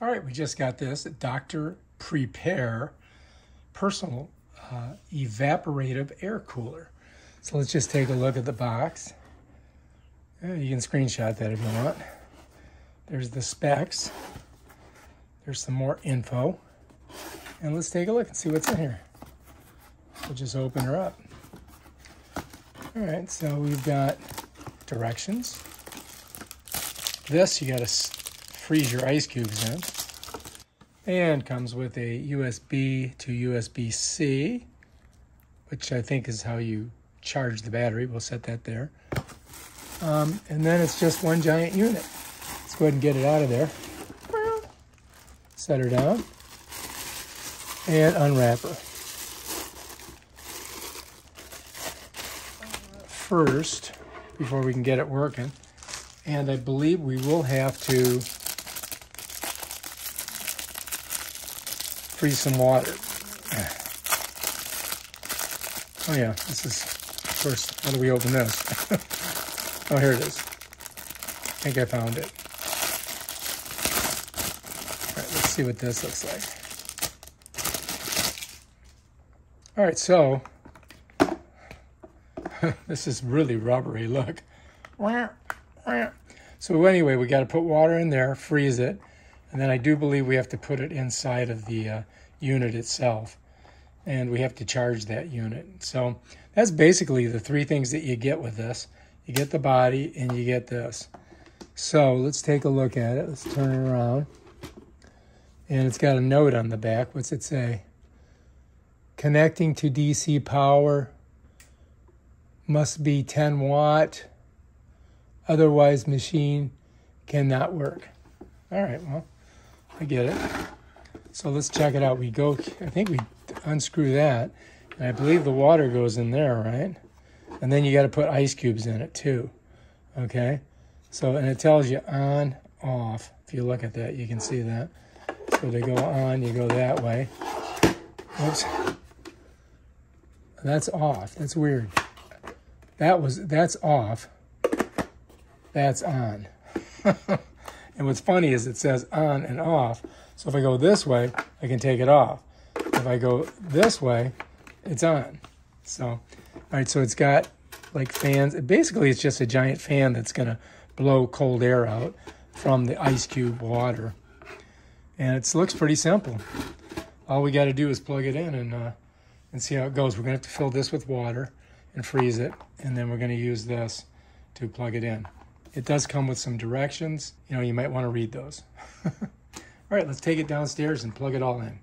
All right, we just got this Dr. Prepare personal evaporative air cooler. So let's just take a look at the box. You can screenshot that if you want. There's the specs. There's some more info. And let's take a look and see what's in here. We'll just open her up. All right, so we've got directions. This, you got to freeze your ice cubes in. And comes with a USB to USB-C, which I think is how you charge the battery. We'll set that there. And then it's just one giant unit. Let's go ahead and get it out of there. Set her down. And unwrap her. First, before we can get it working, and I believe we will have to freeze some water. Oh yeah, this is, of course, how do we open this? Oh, here it is. I think I found it. All right, let's see what this looks like. All right, so this is really rubbery, look. So anyway, we got to put water in there, freeze it, and then I do believe we have to put it inside of the unit itself, and we have to charge that unit. So that's basically the three things that you get with this. You get the body and you get this. So let's take a look at it. Let's turn it around. And it's got a note on the back. What's it say? Connecting to DC power. Must be 10 watt. Otherwise, machine cannot work. All right, well, I get it. So let's check it out. We go, I think we unscrew that. And I believe the water goes in there, right? And then you got to put ice cubes in it too. Okay? So, and it tells you on, off. If you look at that, you can see that. So they go on, you go that way. Oops. That's off. That's weird. That's off. That's on. And what's funny is it says on and off. So if I go this way, I can take it off. If I go this way, it's on. So, all right, so it's got like fans. Basically, it's just a giant fan that's going to blow cold air out from the ice cube water. And it looks pretty simple. All we got to do is plug it in and see how it goes. We're going to have to fill this with water and freeze it, and then we're going to use this to plug it in. It does come with some directions. You know, you might want to read those. All right, let's take it downstairs and plug it all in.